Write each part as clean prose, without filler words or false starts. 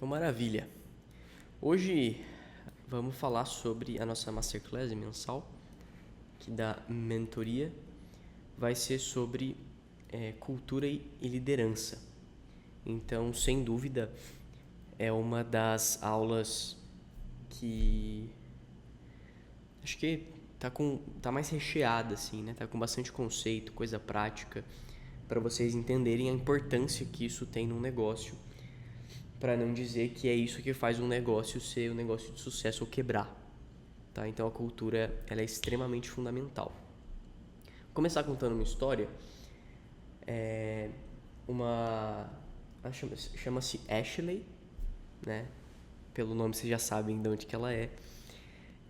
Então, maravilha. Hoje vamos falar sobre a nossa Masterclass mensal, que da mentoria vai ser sobre cultura e liderança. Então, sem dúvida, é uma das aulas que acho que tá mais recheada, assim, né? Tá com bastante conceito, coisa prática, para vocês entenderem a importância que isso tem num negócio, para não dizer que é isso que faz um negócio ser um negócio de sucesso ou quebrar, tá? Então a cultura, ela é extremamente fundamental. Vou começar contando uma história. Ela chama-se Ashley, né? Pelo nome vocês já sabem de onde que ela é.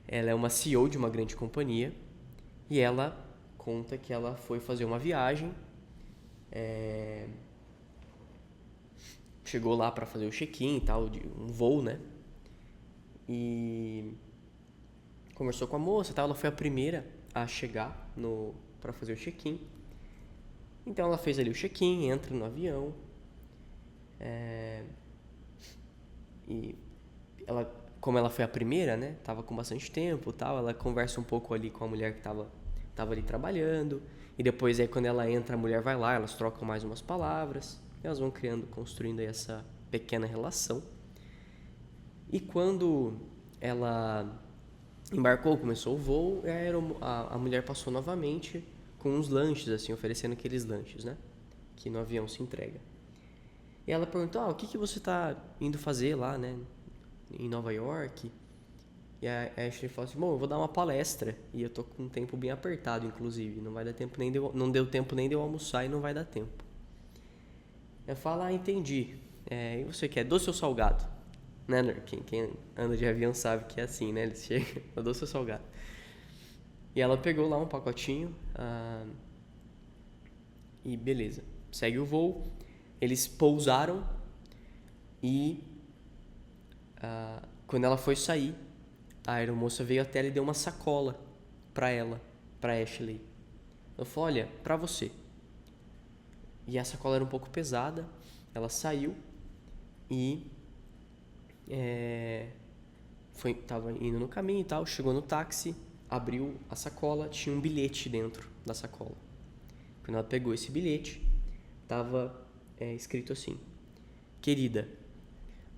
Ela é uma CEO de uma grande companhia e ela conta que ela foi fazer uma viagem, chegou lá para fazer o check-in e tal, de um voo, né? E conversou com a moça, tal. Ela foi a primeira a chegar para fazer o check-in. Então ela fez ali o check-in, entra no avião, e como ela foi a primeira, né? Tava com bastante tempo, tal. Ela conversa um pouco ali com a mulher que tava ali trabalhando. E depois aí quando ela entra, a mulher vai lá, elas trocam mais umas palavras. E elas vão construindo aí essa pequena relação. E quando ela embarcou, começou o voo, a mulher passou novamente com uns lanches, assim, oferecendo aqueles lanches, né? Que no avião se entrega. E ela perguntou, o que você tá indo fazer lá, né? Em Nova York? E a Ashley falou assim, bom, eu vou dar uma palestra. E eu tô com um tempo bem apertado, inclusive. Não vai dar tempo não deu tempo nem de eu almoçar e não vai dar tempo. Eu falo, entendi. E você quer doce ou salgado? Né? Quem anda de avião sabe que é assim, né? Eles chegam, doce ou salgado. E ela pegou lá um pacotinho, e beleza. Segue o voo. Eles pousaram e quando ela foi sair, a aeromoça veio até ela e deu uma sacola pra ela, pra Ashley. Ela falou, olha, pra você. E a sacola era um pouco pesada. Ela saiu e tava indo no caminho e tal, chegou no táxi, abriu a sacola, tinha um bilhete dentro da sacola. Quando ela pegou esse bilhete, tava escrito assim: querida,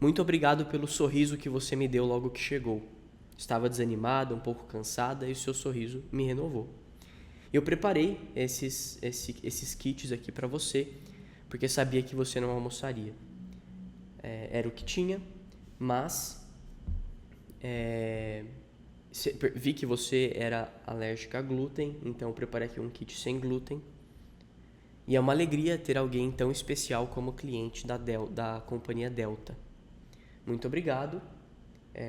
muito obrigado pelo sorriso que você me deu logo que chegou. Estava desanimada, um pouco cansada, e o seu sorriso me renovou. Eu preparei esses kits aqui para você, porque sabia que você não almoçaria. Era o que tinha, mas vi que você era alérgica a glúten, então eu preparei aqui um kit sem glúten. E é uma alegria ter alguém tão especial como cliente da companhia Delta. Muito obrigado,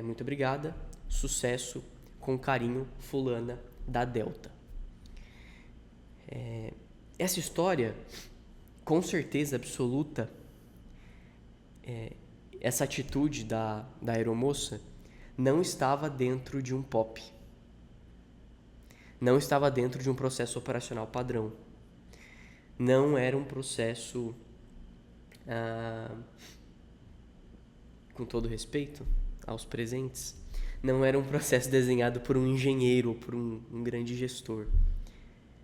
muito obrigada, sucesso, com carinho, fulana da Delta. Essa história, com certeza absoluta, essa atitude da aeromoça não estava dentro de um POP. Não estava dentro de um processo operacional padrão. Não era um processo, com todo respeito aos presentes, não era um processo desenhado por um engenheiro ou por um grande gestor,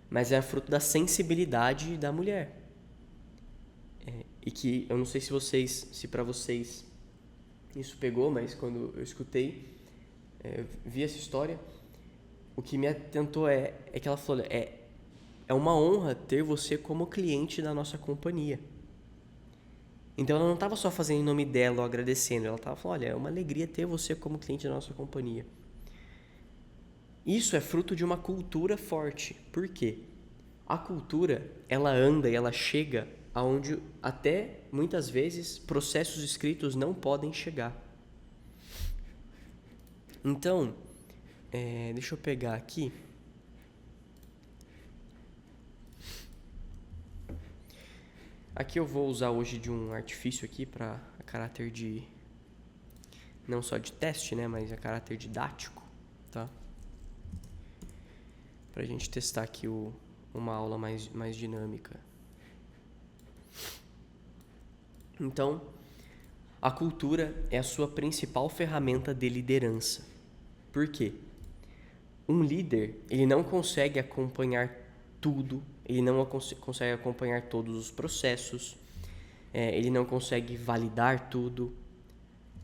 mas é fruto da sensibilidade da mulher. E que eu não sei se para vocês isso pegou, mas quando eu escutei, vi essa história, o que me atentou é que ela falou, é uma honra ter você como cliente da nossa companhia. Então ela não estava só fazendo em nome dela ou agradecendo, ela estava falando, olha, é uma alegria ter você como cliente da nossa companhia. Isso é fruto de uma cultura forte. Por quê? A cultura, ela anda e ela chega aonde até muitas vezes processos escritos não podem chegar. Então, deixa eu pegar aqui. Aqui eu vou usar hoje de um artifício aqui para a caráter de não só de teste, né, mas a caráter didático, tá? Pra gente testar aqui uma aula mais dinâmica. Então, A cultura é a sua principal ferramenta de liderança. Por quê? Um líder, ele não consegue acompanhar tudo, ele não consegue acompanhar todos os processos, ele não consegue validar tudo,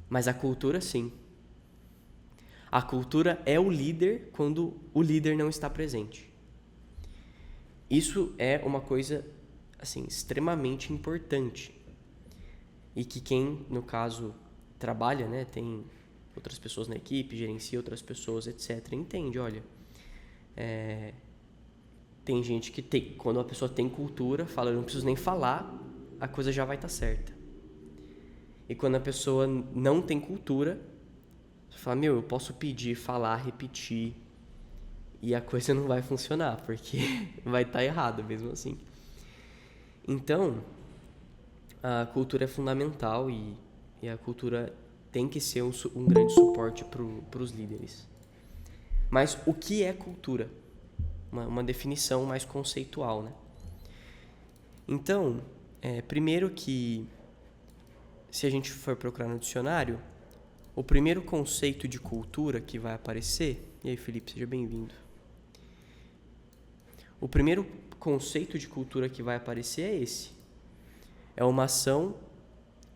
mas a cultura sim. A cultura é o líder quando o líder não está presente. Isso é uma coisa assim, extremamente importante. E que quem, no caso, trabalha, né, tem outras pessoas na equipe, gerencia outras pessoas, etc., entende, olha, tem gente que tem, quando a pessoa tem cultura, fala, eu não preciso nem falar, a coisa já vai estar certa. E quando a pessoa não tem cultura, você fala, eu posso pedir, falar, repetir, e a coisa não vai funcionar, porque vai estar errado mesmo assim. Então, a cultura é fundamental e a cultura tem que ser um grande suporte para os líderes. Mas o que é cultura? Uma definição mais conceitual, né? Então, primeiro que, se a gente for procurar no dicionário, o primeiro conceito de cultura que vai aparecer... E aí, Felipe, seja bem-vindo. O primeiro conceito de cultura que vai aparecer é esse. É uma ação,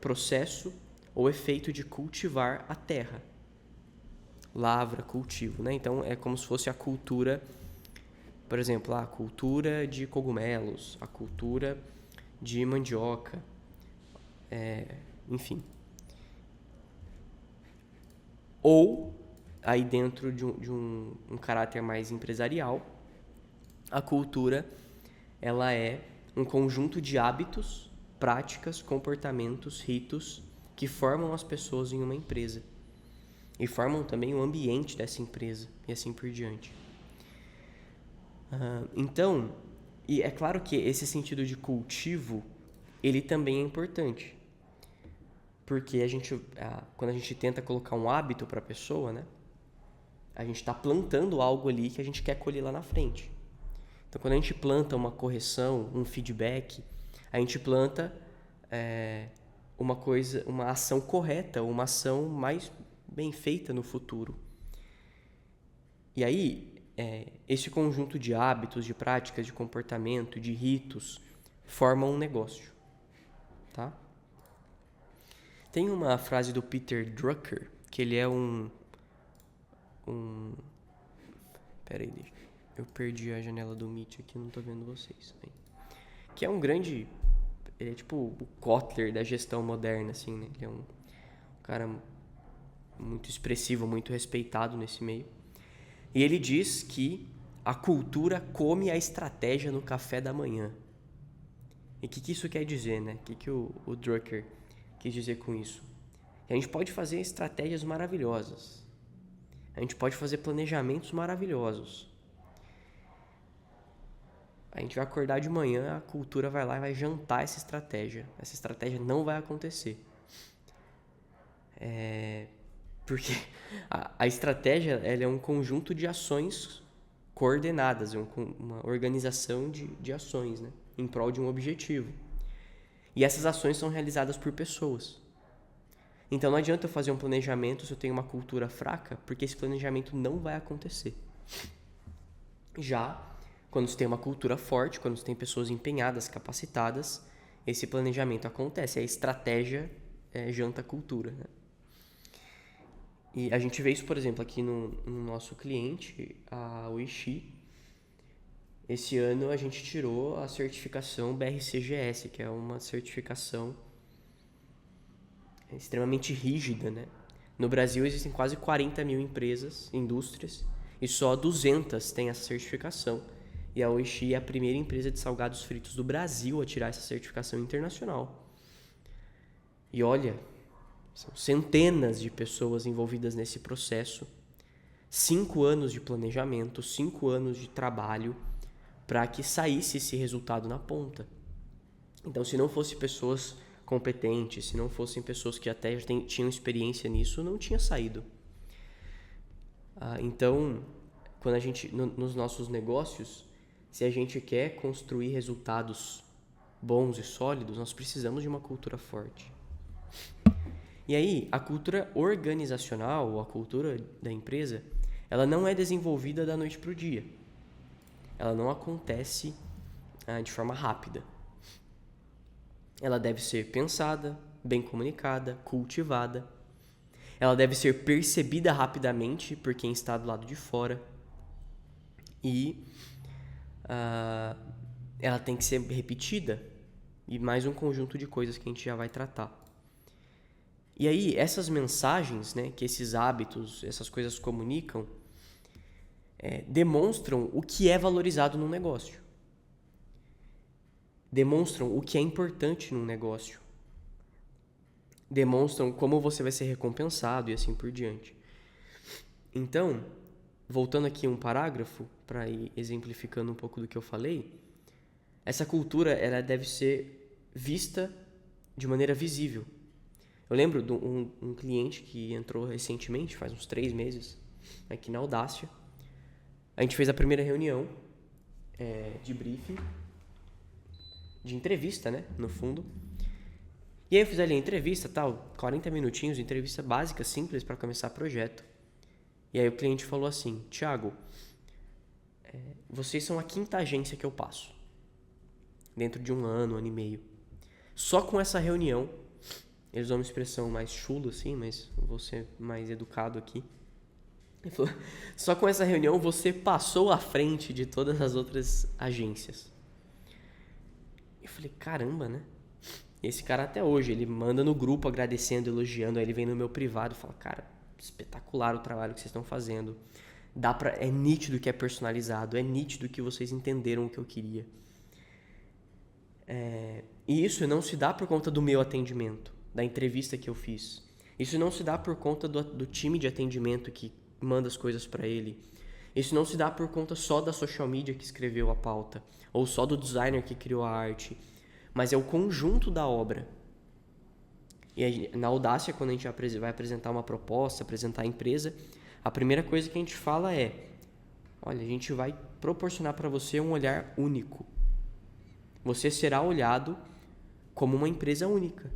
processo ou efeito de cultivar a terra. Lavra, cultivo, né? Então, é como se fosse a cultura, por exemplo, a cultura de cogumelos, a cultura de mandioca, enfim. Ou, aí dentro de um caráter mais empresarial, a cultura, ela é um conjunto de hábitos, práticas, comportamentos, ritos que formam as pessoas em uma empresa e formam também o ambiente dessa empresa e assim por diante. Então, e é claro que esse sentido de cultivo, ele também é importante, porque quando a gente tenta colocar um hábito para a pessoa, né, a gente está plantando algo ali que a gente quer colher lá na frente. Então, quando a gente planta uma correção, um feedback, a gente planta uma ação correta, uma ação mais bem feita no futuro. E aí, esse conjunto de hábitos, de práticas, de comportamento, de ritos, formam um negócio. Tá? Tem uma frase do Peter Drucker, que ele é Peraí, eu perdi a janela do Meet aqui, não tô vendo vocês. Que é um grande... Ele é tipo o Kotler da gestão moderna, assim, né? Ele é um cara muito expressivo, muito respeitado nesse meio. E ele diz que a cultura come a estratégia no café da manhã. E o que isso quer dizer, né? O que o Drucker quis dizer com isso? Que a gente pode fazer estratégias maravilhosas. A gente pode fazer planejamentos maravilhosos. A gente vai acordar de manhã, a cultura vai lá e vai jantar essa estratégia. Essa estratégia não vai acontecer. Porque a estratégia ela é um conjunto de ações coordenadas, uma organização de ações, né, em prol de um objetivo. E essas ações são realizadas por pessoas. Então não adianta eu fazer um planejamento se eu tenho uma cultura fraca, porque esse planejamento não vai acontecer. Já quando você tem uma cultura forte, quando você tem pessoas empenhadas, capacitadas, esse planejamento acontece, a estratégia janta a cultura, né? E a gente vê isso, por exemplo, aqui no nosso cliente, a Oishi. Esse ano a gente tirou a certificação BRCGS, que é uma certificação extremamente rígida, né? No Brasil existem quase 40 mil empresas, indústrias, e só 200 têm essa certificação. E a Oishi é a primeira empresa de salgados fritos do Brasil a tirar essa certificação internacional. E olha, são centenas de pessoas envolvidas nesse processo, 5 anos de planejamento, 5 anos de trabalho para que saísse esse resultado na ponta. Então, se não fossem pessoas competentes, se não fossem pessoas que até tinham experiência nisso, não tinha saído. Então, quando a gente, nos nossos negócios, se a gente quer construir resultados bons e sólidos, nós precisamos de uma cultura forte. E aí, a cultura organizacional, ou a cultura da empresa, ela não é desenvolvida da noite para o dia. Ela não acontece de forma rápida. Ela deve ser pensada, bem comunicada, cultivada. Ela deve ser percebida rapidamente por quem está do lado de fora. E ela tem que ser repetida. E mais um conjunto de coisas que a gente já vai tratar. E aí, essas mensagens, né, que esses hábitos, essas coisas comunicam, demonstram o que é valorizado num negócio. Demonstram o que é importante num negócio. Demonstram como você vai ser recompensado e assim por diante. Então, voltando aqui um parágrafo, para ir exemplificando um pouco do que eu falei, essa cultura ela deve ser vista de maneira visível. Eu lembro de um cliente que entrou recentemente, faz uns 3 meses, aqui na Audácia. A gente fez a primeira reunião de briefing, de entrevista, né, no fundo. E aí eu fiz ali a entrevista, 40 minutinhos de entrevista básica, simples, para começar o projeto. E aí o cliente falou assim: Thiago, vocês são a 5ª agência que eu passo. Dentro de um ano e meio. Só com essa reunião, eles usam uma expressão mais chula assim, mas eu vou ser mais educado aqui. Ele falou, só com essa reunião você passou à frente de todas as outras agências. Eu falei, caramba, né? Esse cara até hoje, ele manda no grupo agradecendo, elogiando, aí ele vem no meu privado e fala, cara, espetacular o trabalho que vocês estão fazendo. É nítido que é personalizado, é nítido que vocês entenderam o que eu queria. E isso não se dá por conta do meu atendimento, da entrevista que eu fiz. Isso não se dá por conta do time de atendimento que manda as coisas para ele. Isso não se dá por conta só da social media que escreveu a pauta, ou só do designer que criou a arte, mas é o conjunto da obra. E aí, na Audácia, quando a gente vai apresentar uma proposta, apresentar a empresa, a primeira coisa que a gente fala é: olha, a gente vai proporcionar para você um olhar único. Você será olhado como uma empresa única,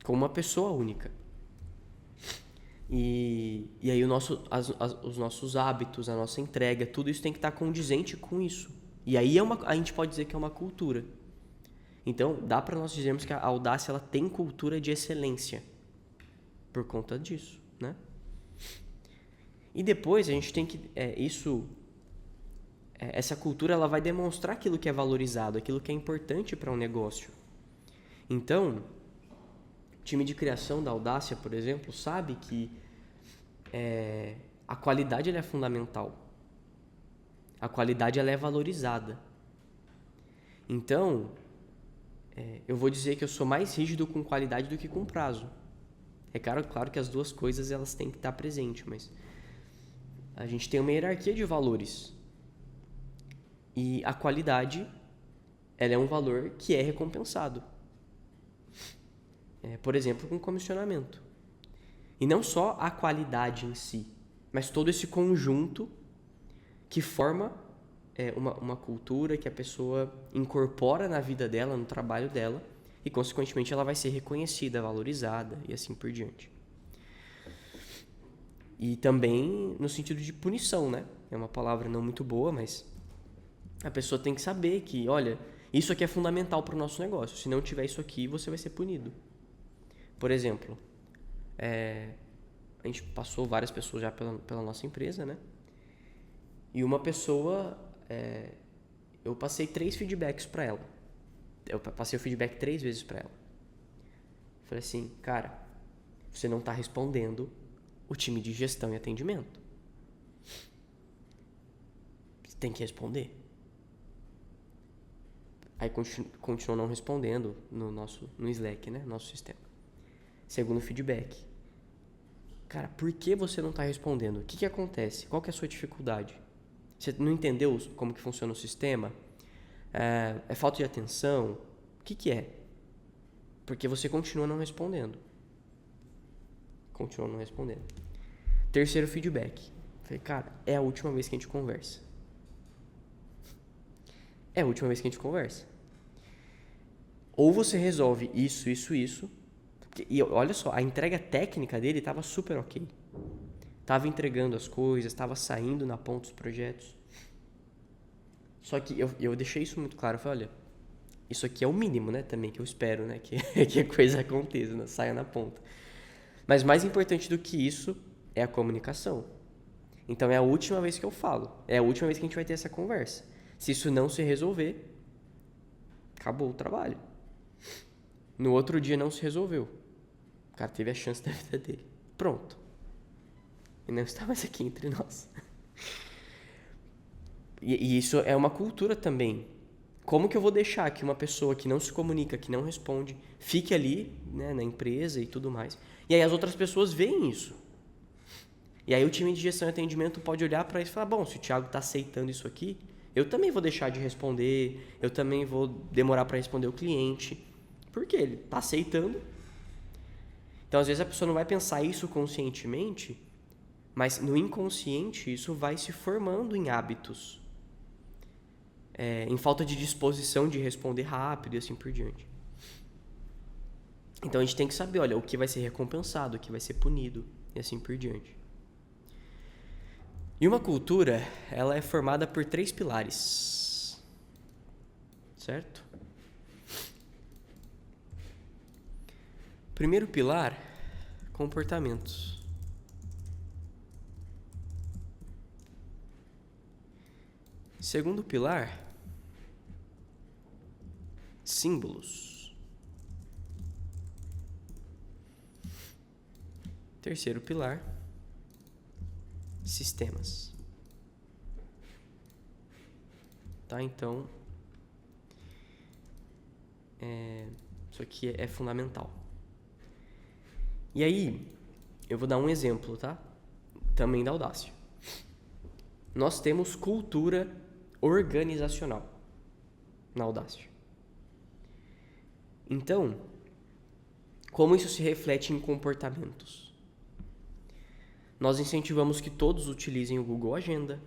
como uma pessoa única. E aí os nossos hábitos, a nossa entrega, tudo isso tem que estar condizente com isso. E aí a gente pode dizer que é uma cultura. Então, dá para nós dizermos que a Audácia ela tem cultura de excelência por conta disso, né? E depois a gente tem que essa cultura ela vai demonstrar aquilo que é valorizado, aquilo que é importante para um negócio. Então, o time de criação da Audácia, por exemplo, sabe que a qualidade ela é fundamental. A qualidade ela é valorizada. Então, eu vou dizer que eu sou mais rígido com qualidade do que com prazo. É claro que as duas coisas elas têm que estar presentes, mas a gente tem uma hierarquia de valores. E a qualidade ela é um valor que é recompensado. Por exemplo, com comissionamento. E não só a qualidade em si, mas todo esse conjunto que forma uma cultura que a pessoa incorpora na vida dela, no trabalho dela, e consequentemente ela vai ser reconhecida, valorizada e assim por diante. E também no sentido de punição, né? É uma palavra não muito boa, mas a pessoa tem que saber que, olha, isso aqui é fundamental para o nosso negócio. Se não tiver isso aqui, você vai ser punido. Por exemplo, a gente passou várias pessoas já pela nossa empresa, né? E uma pessoa, eu passei 3 feedbacks para ela. Eu passei o feedback 3 vezes para ela. Falei assim, cara, você não está respondendo o time de gestão e atendimento. Você tem que responder. Aí continuou não respondendo no Slack, né? Nosso sistema. Segundo feedback. Cara, por que você não está respondendo? O que acontece? Qual que é a sua dificuldade? Você não entendeu como que funciona o sistema? É falta de atenção? O que é? Porque você continua não respondendo. Continua não respondendo. Terceiro feedback. Falei, cara, é a última vez que a gente conversa. É a última vez que a gente conversa. Ou você resolve isso, E olha só, a entrega técnica dele estava super ok. Tava entregando as coisas, tava saindo na ponta dos projetos. Só que eu deixei isso muito claro. Eu falei, olha, isso aqui é o mínimo, né, também, que eu espero, né, que a coisa aconteça, né, saia na ponta. Mas mais importante do que isso é a comunicação. Então é a última vez que eu falo. É a última vez que a gente vai ter essa conversa. Se isso não se resolver, acabou o trabalho. No outro dia não se resolveu. O cara teve a chance da vida dele. Pronto. E não está mais aqui entre nós. E isso é uma cultura também. Como que eu vou deixar que uma pessoa que não se comunica, que não responde, fique ali, né, na empresa e tudo mais? E aí as outras pessoas veem isso. E aí o time de gestão e atendimento pode olhar para isso e falar, bom, se o Thiago está aceitando isso aqui, eu também vou deixar de responder, eu também vou demorar para responder o cliente. Por quê? Ele está aceitando. Então, às vezes, a pessoa não vai pensar isso conscientemente, mas no inconsciente isso vai se formando em hábitos. Em falta de disposição de responder rápido e assim por diante. Então, a gente tem que saber, olha, o que vai ser recompensado, o que vai ser punido e assim por diante. E uma cultura, ela é formada por 3 pilares. Certo? Primeiro pilar, comportamentos. Segundo pilar, símbolos. Terceiro pilar, sistemas. Tá? Então, isso aqui é fundamental. E aí, eu vou dar um exemplo, tá? Também da Audácia. Nós temos cultura organizacional na Audácia. Então, como isso se reflete em comportamentos? Nós incentivamos que todos utilizem o Google Agenda.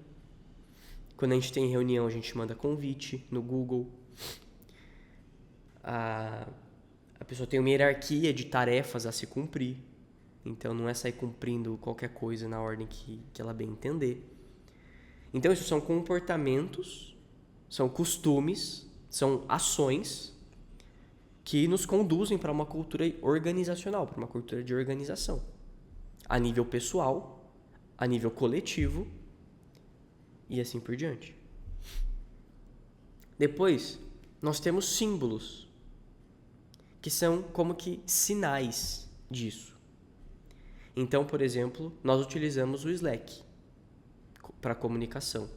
Quando a gente tem reunião, a gente manda convite no Google. A pessoa tem uma hierarquia de tarefas a se cumprir. Então, não é sair cumprindo qualquer coisa na ordem que ela bem entender. Então, isso são comportamentos, são costumes, são ações que nos conduzem para uma cultura organizacional, para uma cultura de organização. A nível pessoal, a nível coletivo e assim por diante. Depois, nós temos símbolos, que são como que sinais disso. Então, por exemplo, nós utilizamos o Slack para comunicação.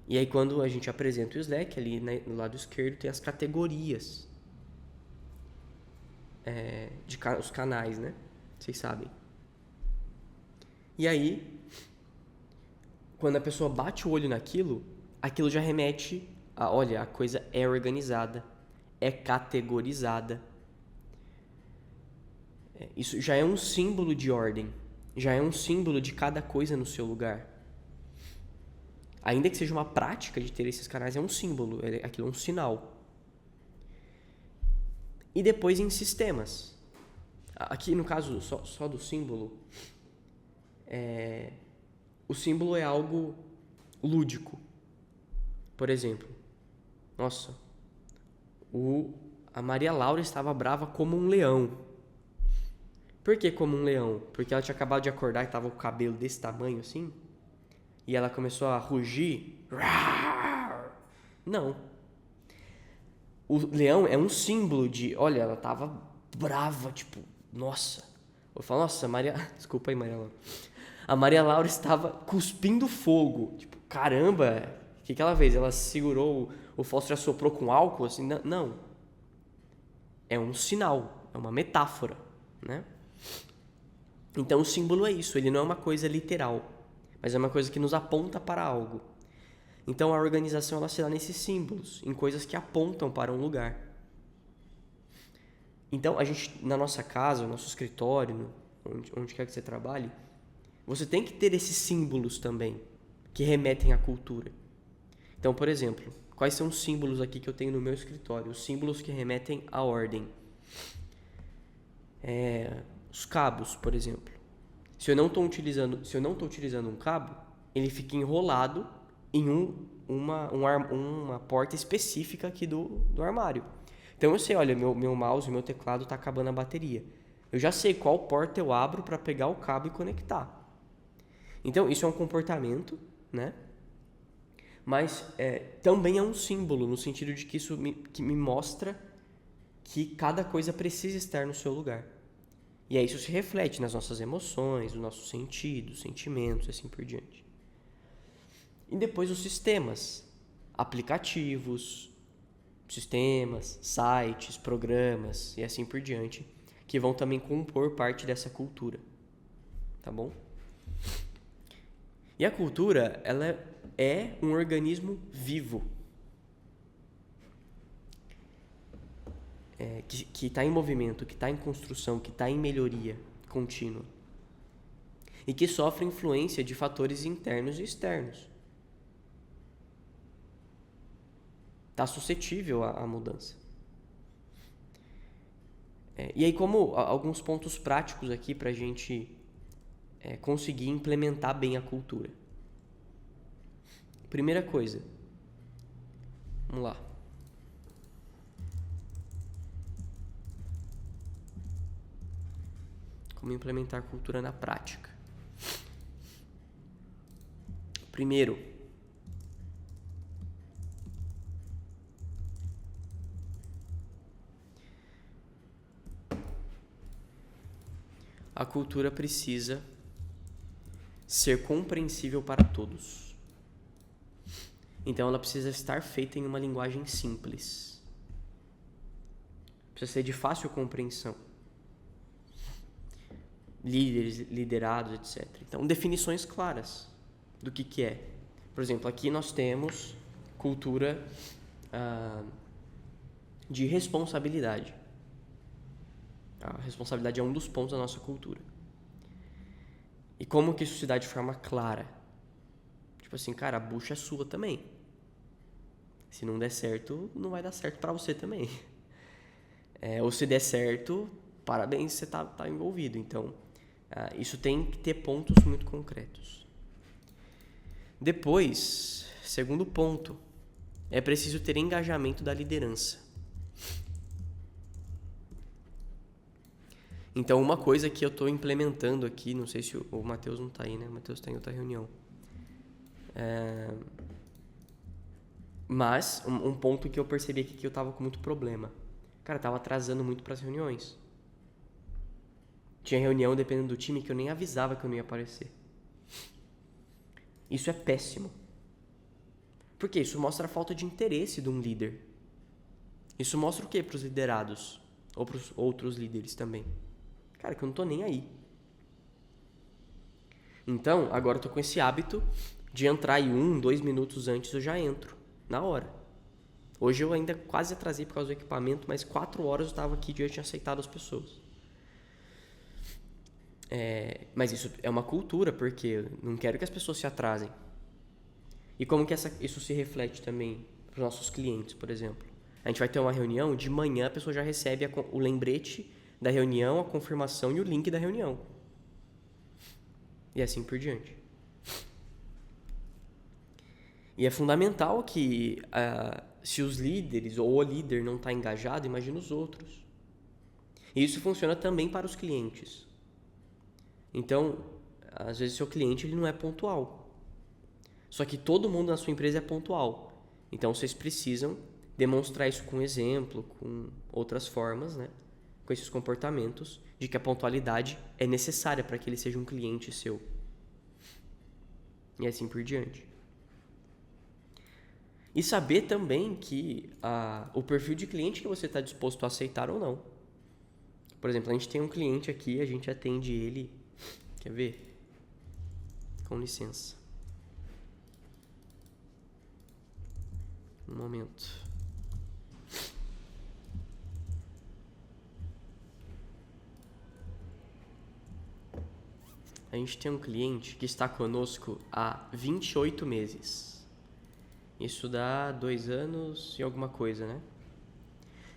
E aí, quando a gente apresenta o Slack, ali no lado esquerdo tem as categorias os canais, né? Vocês sabem. E aí, quando a pessoa bate o olho naquilo, aquilo já remete a, olha, a coisa é organizada, é categorizada. Isso já é um símbolo de ordem, já é um símbolo de cada coisa no seu lugar. Ainda que seja uma prática de ter esses canais, é um símbolo, aquilo é um sinal. E depois em sistemas. Aqui no caso só do símbolo, o símbolo é algo lúdico. Por exemplo, nossa, a Maria Laura estava brava como um leão. Por que como um leão? Porque ela tinha acabado de acordar e estava com o cabelo desse tamanho assim, e ela começou a rugir. Não. O leão é um símbolo de, olha, ela estava brava, tipo, nossa. Eu falo, nossa, desculpa aí, Maria Laura. A Maria Laura estava cuspindo fogo. Tipo, caramba, o que ela fez? Ela segurou o fósforo e assoprou com álcool? Assim, não. É um sinal, é uma metáfora, né? Então o símbolo é isso, ele não é uma coisa literal, mas é uma coisa que nos aponta para algo. Então a organização ela se dá nesses símbolos, em coisas que apontam para um lugar. Então a gente, na nossa casa, no nosso escritório, onde quer que você trabalhe, você tem que ter esses símbolos também, que remetem à cultura. Então, por exemplo, quais são os símbolos aqui que eu tenho no meu escritório? Os símbolos que remetem à ordem. Os cabos, por exemplo. Se eu não estou utilizando um cabo, ele fica enrolado em uma porta específica aqui do armário. Então eu sei, olha, meu mouse, meu teclado está acabando a bateria. Eu já sei qual porta eu abro para pegar o cabo e conectar. Então isso é um comportamento, né? Mas também é um símbolo, no sentido de que isso que me mostra que cada coisa precisa estar no seu lugar. E aí isso se reflete nas nossas emoções, nos nossos sentidos, sentimentos e assim por diante. E depois os sistemas, aplicativos, sites, programas e assim por diante, que vão também compor parte dessa cultura, tá bom? E a cultura, ela é um organismo vivo, que está em movimento, que está em construção, que está em melhoria contínua e que sofre influência de fatores internos e externos. Está suscetível à mudança. E aí, como alguns pontos práticos aqui para a gente conseguir implementar bem a cultura. Primeira coisa, vamos lá. Como implementar cultura na prática. Primeiro, a cultura precisa ser compreensível para todos. Então ela precisa estar feita em uma linguagem simples. Precisa ser de fácil compreensão. Líderes, liderados, etc. Então, definições claras do que é. Por exemplo, aqui nós temos cultura de responsabilidade. A responsabilidade é um dos pontos da nossa cultura. E como que isso se dá de forma clara? Tipo assim, cara, a bucha é sua também. Se não der certo, não vai dar certo pra você também. Ou se der certo, parabéns, você tá envolvido. Então, isso tem que ter pontos muito concretos. Depois, segundo ponto, é preciso ter engajamento da liderança. Então, uma coisa que eu estou implementando aqui, não sei se o Matheus não está aí, né? O Matheus está em outra reunião. Mas, um ponto que eu percebi aqui que eu estava com muito problema. Cara, eu estava atrasando muito para as reuniões. Tinha reunião, dependendo do time, que eu nem avisava que eu não ia aparecer. Isso é péssimo. Por quê? Isso mostra a falta de interesse de um líder. Isso mostra o quê para os liderados? Ou para os outros líderes também? Cara, que eu não tô nem aí. Então, agora eu tô com esse hábito de entrar aí 2 minutos antes eu já entro, na hora. Hoje eu ainda quase atrasei por causa do equipamento, mas 4 horas eu estava aqui e já tinha aceitado as pessoas. Mas isso é uma cultura, porque eu não quero que as pessoas se atrasem. E como que isso se reflete também para os nossos clientes, por exemplo? A gente vai ter uma reunião, de manhã a pessoa já recebe o lembrete da reunião, a confirmação e o link da reunião. E assim por diante. E é fundamental que, se os líderes ou o líder não está engajado, imagina os outros. E isso funciona também para os clientes. Então, às vezes seu cliente ele não é pontual. Só que todo mundo na sua empresa é pontual. Então, vocês precisam demonstrar isso com exemplo, com outras formas, né? Com esses comportamentos, de que a pontualidade é necessária para que ele seja um cliente seu. E assim por diante. E saber também que o perfil de cliente que você está disposto a aceitar ou não. Por exemplo, a gente tem um cliente aqui, a gente atende ele. Quer ver? Com licença. Um momento. A gente tem um cliente que está conosco há 28 meses. Isso dá 2 anos e alguma coisa, né?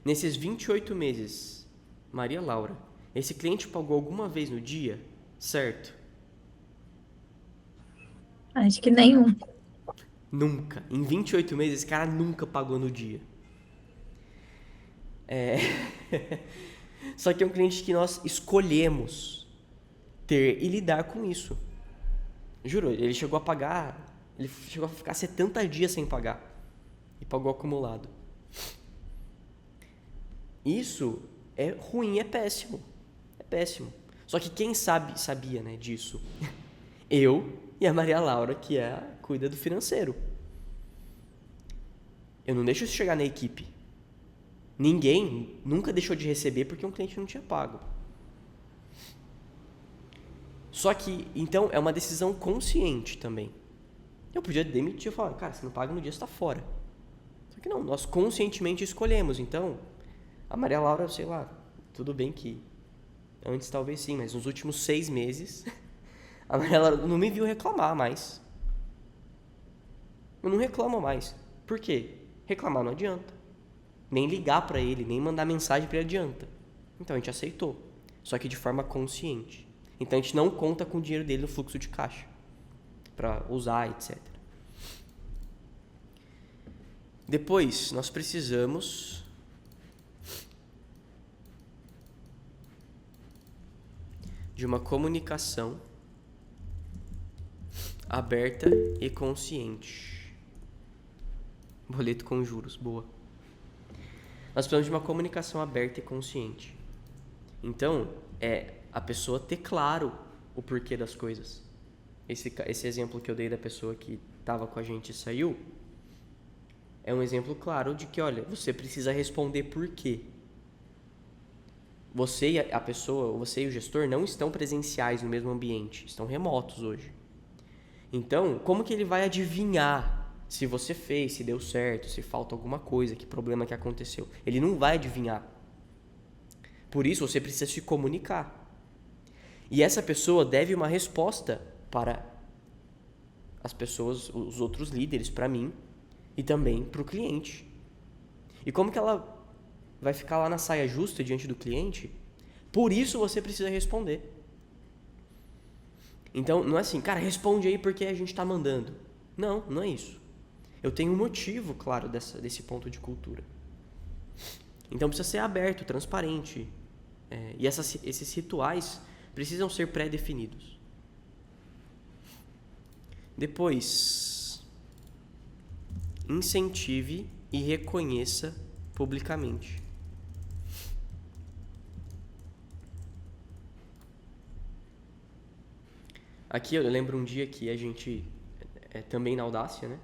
Nesses 28 meses, Maria Laura, Esse cliente pagou alguma vez no dia? Certo? Acho que nenhum. Nunca. Em 28 meses, esse cara nunca pagou no dia. Só que é um cliente que nós escolhemos ter e lidar com isso. Juro, ele chegou a pagar. Ele chegou a ficar 70 dias sem pagar. E pagou acumulado. Isso é ruim, é péssimo. É péssimo. Só que quem sabia, né, disso? Eu e a Maria Laura, que cuida do financeiro. Eu não deixo isso chegar na equipe. Ninguém nunca deixou de receber porque um cliente não tinha pago. Só que, então, é uma decisão consciente também. Eu podia demitir e falar, cara, você não paga no dia, você tá fora. Só que não, nós conscientemente escolhemos. Então, a Maria Laura, sei lá, tudo bem que antes talvez sim, mas nos últimos 6 meses, a Maria Laura não me viu reclamar mais. Eu não reclamo mais. Por quê? Reclamar não adianta. Nem ligar pra ele, nem mandar mensagem pra ele adianta. Então a gente aceitou. Só que de forma consciente. Então a gente não conta com o dinheiro dele no fluxo de caixa. Pra usar, etc. Depois, nós precisamos de uma comunicação aberta e consciente. Boleto com juros, boa. Nós precisamos de uma comunicação aberta e consciente. Então, é a pessoa ter claro o porquê das coisas. Esse exemplo que eu dei da pessoa que estava com a gente e saiu, é um exemplo claro de que, olha, você precisa responder por quê. Você e a pessoa, você e o gestor não estão presenciais no mesmo ambiente, estão remotos hoje. Então, como que ele vai adivinhar se você fez, se deu certo, se falta alguma coisa, que problema que aconteceu? Ele não vai adivinhar. Por isso, você precisa se comunicar. E essa pessoa deve uma resposta para as pessoas, os outros líderes, para mim e também para o cliente. E como que ela vai ficar lá na saia justa diante do cliente? Por isso você precisa responder. Então, não é assim, cara, responde aí porque a gente está mandando. Não, não é isso. Eu tenho um motivo, claro, desse ponto de cultura. Então precisa ser aberto, transparente. E esses rituais precisam ser pré-definidos. Depois, incentive e reconheça publicamente. Aqui eu lembro um dia que a gente, também na Audácia, né?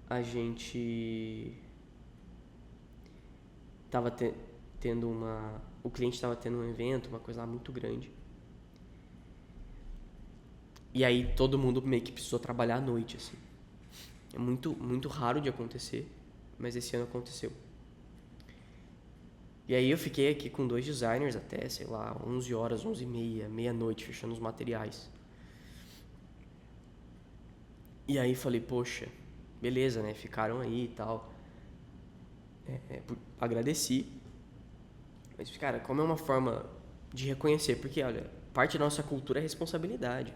A gente tava tendo o cliente estava tendo um evento, uma coisa lá muito grande. E aí todo mundo meio que precisou trabalhar à noite, assim. É muito, muito raro de acontecer, mas esse ano aconteceu. E aí eu fiquei aqui com 2 designers até, sei lá, 11 horas, 11h30, meia-noite, fechando os materiais. E aí falei, poxa, beleza, né? Ficaram aí e tal. Agradeci. Mas, cara, como é uma forma de reconhecer? Porque, olha, parte da nossa cultura é responsabilidade,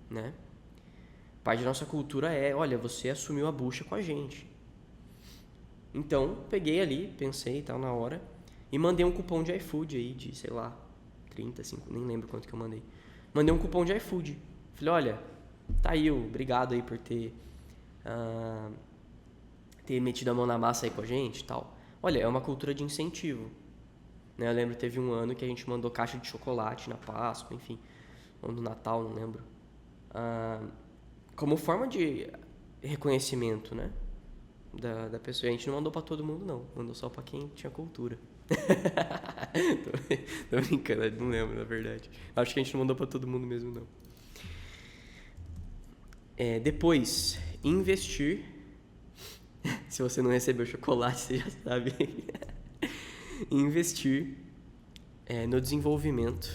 né? Parte da nossa cultura é, olha, você assumiu a bucha com a gente. Então, peguei ali, pensei e tal na hora, e mandei um cupom de iFood aí, de, sei lá, 35, nem lembro quanto que eu mandei. Mandei um cupom de iFood. Falei, olha, tá aí, obrigado aí por ter metido a mão na massa aí com a gente e tal. Olha, é uma cultura de incentivo. Né? Eu lembro que teve um ano que a gente mandou caixa de chocolate na Páscoa, enfim, ou no Natal, não lembro. Como forma de reconhecimento, né? Da pessoa. A gente não mandou pra todo mundo, não. Mandou só pra quem tinha cultura. tô brincando, não lembro, na verdade. Acho que a gente não mandou pra todo mundo mesmo, não. Depois, investir. Se você não recebeu chocolate, você já sabe. Investir no desenvolvimento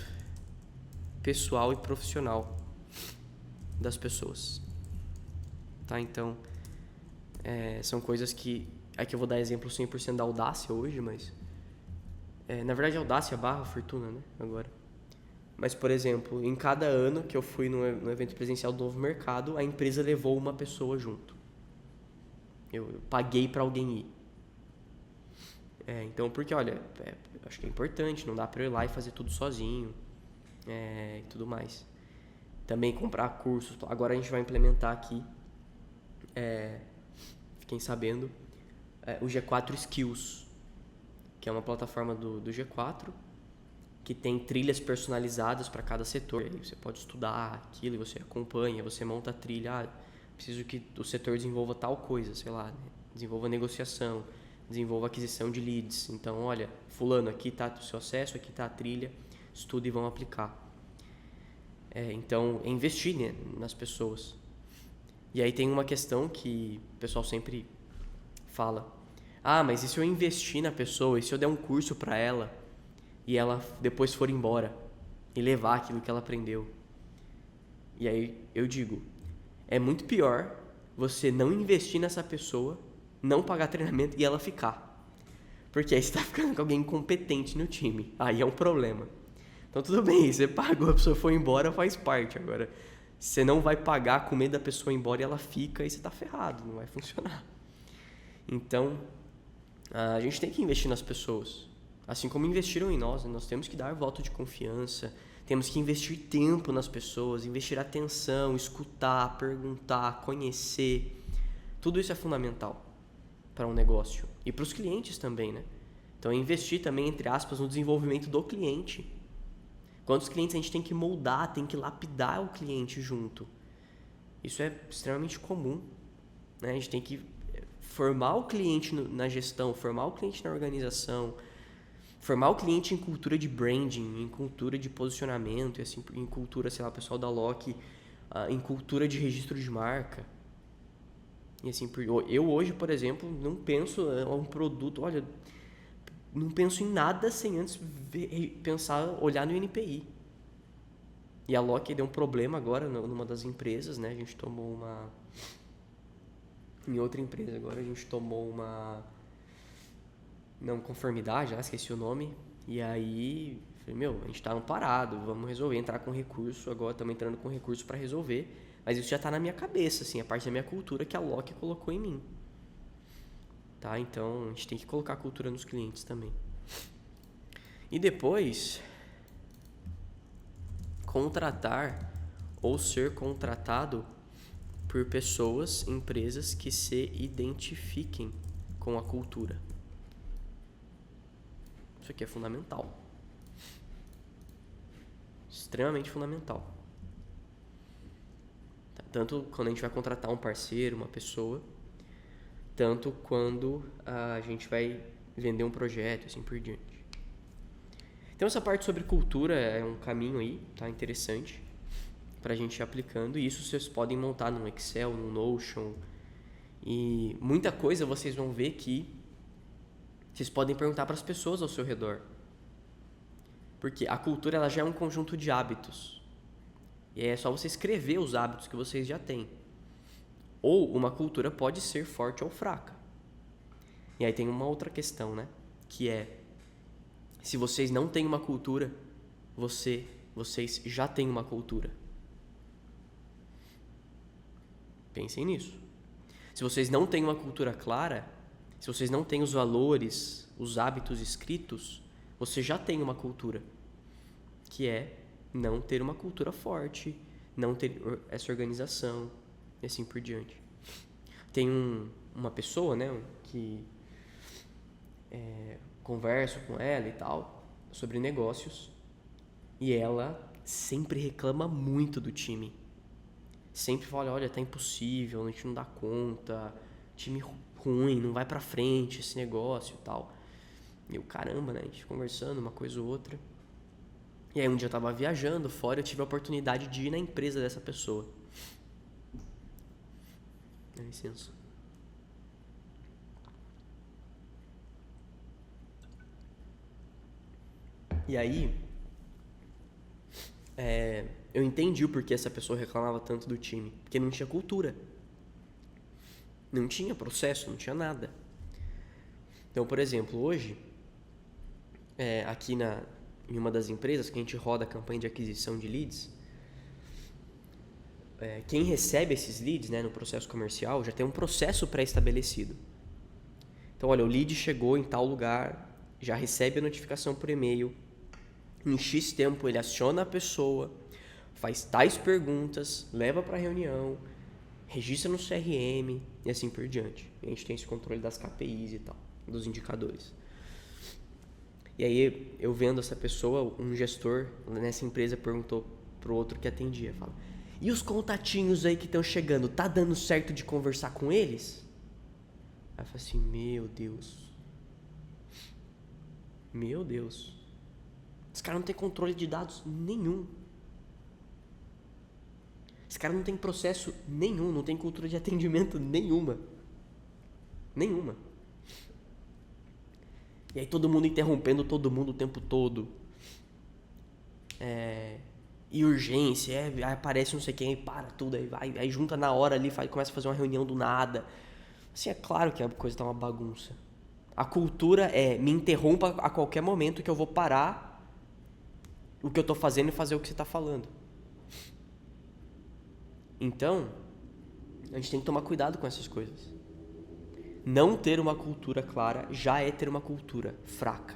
pessoal e profissional das pessoas. Tá? Então, são coisas que... Aqui eu vou dar exemplo 100% da Audácia hoje, mas Na verdade, Audácia barra Fortuna, né? Agora. Mas, por exemplo, em cada ano que eu fui no evento presencial do Novo Mercado, a empresa levou uma pessoa junto. Eu paguei para alguém ir. Então, porque, olha, acho que é importante, não dá para eu ir lá e fazer tudo sozinho e tudo mais. Também comprar cursos. Agora a gente vai implementar aqui, fiquem sabendo, o G4 Skills, que é uma plataforma do G4, que tem trilhas personalizadas para cada setor. Aí você pode estudar aquilo e você acompanha, você monta a trilha. Preciso que o setor desenvolva tal coisa, sei lá, né? Desenvolva negociação, desenvolva aquisição de leads. Então, olha, fulano, aqui está o seu acesso, aqui está a trilha, estuda e vão aplicar. Então, é investir, né, nas pessoas. E aí tem uma questão que o pessoal sempre fala. Mas e se eu investir na pessoa, e se eu der um curso para ela, e ela depois for embora e levar aquilo que ela aprendeu? E aí eu digo, é muito pior você não investir nessa pessoa, não pagar treinamento e ela ficar. Porque aí você está ficando com alguém incompetente no time. Aí é um problema. Então tudo bem, você pagou, a pessoa foi embora, faz parte. Agora, você não vai pagar com medo da pessoa ir embora e ela fica, e você está ferrado, não vai funcionar. Então, a gente tem que investir nas pessoas. Assim como investiram em nós, né? Nós temos que dar voto de confiança, temos que investir tempo nas pessoas, investir atenção, escutar, perguntar, conhecer. Tudo isso é fundamental para um negócio. E para os clientes também, né? Então, investir também, entre aspas, no desenvolvimento do cliente. Quantos clientes a gente tem que moldar, tem que lapidar o cliente junto. Isso é extremamente comum, né? A gente tem que formar o cliente na gestão, formar o cliente na organização, formar o cliente em cultura de branding, em cultura de posicionamento, e assim, em cultura, sei lá, o pessoal da Loki, em cultura de registro de marca. E assim, eu hoje, por exemplo, não penso um produto, olha, não penso em nada sem antes olhar no NPI. E a Loki deu um problema agora numa das empresas, né? A gente tomou uma... Em outra empresa agora a gente tomou uma... Não conformidade, esqueci o nome. E aí, falei, a gente tá parado, vamos resolver, entrar com recurso. Agora estamos entrando com recurso para resolver. Mas isso já tá na minha cabeça, assim, a parte da minha cultura que a Loki colocou em mim. Tá? Então, a gente tem que colocar a cultura nos clientes também. E depois, contratar ou ser contratado por pessoas, empresas que se identifiquem com a cultura. Isso aqui é fundamental. Extremamente fundamental. Tanto quando a gente vai contratar um parceiro, uma pessoa, tanto quando a gente vai vender um projeto, assim por diante. Então essa parte sobre cultura é um caminho aí, tá, interessante pra gente ir aplicando, e isso vocês podem montar no Excel, no Notion, e muita coisa vocês vão ver que vocês podem perguntar para as pessoas ao seu redor. Porque a cultura ela já é um conjunto de hábitos. E é só você escrever os hábitos que vocês já têm. Ou uma cultura pode ser forte ou fraca. E aí tem uma outra questão, né? Que é, se vocês não têm uma cultura, vocês já têm uma cultura. Pensem nisso. Se vocês não têm uma cultura clara, se vocês não têm os valores, os hábitos escritos, você já tem uma cultura. Que é não ter uma cultura forte, não ter essa organização, e assim por diante. Tem uma pessoa, né, que converso com ela e tal, sobre negócios, e ela sempre reclama muito do time. Sempre fala, olha, tá impossível, a gente não dá conta, time ruim, não vai pra frente esse negócio e tal. E eu, caramba, né, a gente conversando uma coisa ou outra. E aí um dia eu tava viajando fora, eu tive a oportunidade de ir na empresa dessa pessoa. Dá licença. E aí, eu entendi o porquê essa pessoa reclamava tanto do time. Porque não tinha cultura. Não tinha processo, não tinha nada. Então, por exemplo, hoje, aqui em uma das empresas que a gente roda a campanha de aquisição de leads, quem recebe esses leads, né, no processo comercial já tem um processo pré-estabelecido. Então, olha, o lead chegou em tal lugar, já recebe a notificação por e-mail, em X tempo ele aciona a pessoa, faz tais perguntas, leva para a reunião, registra no CRM e assim por diante. A gente tem esse controle das KPIs e tal, dos indicadores. E aí, eu vendo essa pessoa, um gestor nessa empresa perguntou pro outro que atendia, fala: e os contatinhos aí que estão chegando, tá dando certo de conversar com eles? Aí eu falei assim, meu Deus, esse cara não tem controle de dados nenhum. Esse cara não tem processo nenhum, não tem cultura de atendimento nenhuma. E aí todo mundo interrompendo todo mundo o tempo todo. E urgência, aí aparece não sei quem, para tudo, aí junta na hora ali, começa a fazer uma reunião do nada. Assim, é claro que a coisa tá uma bagunça. A cultura me interrompa a qualquer momento que eu vou parar o que eu tô fazendo e fazer o que você tá falando. Então, a gente tem que tomar cuidado com essas coisas. Não ter uma cultura clara já é ter uma cultura fraca.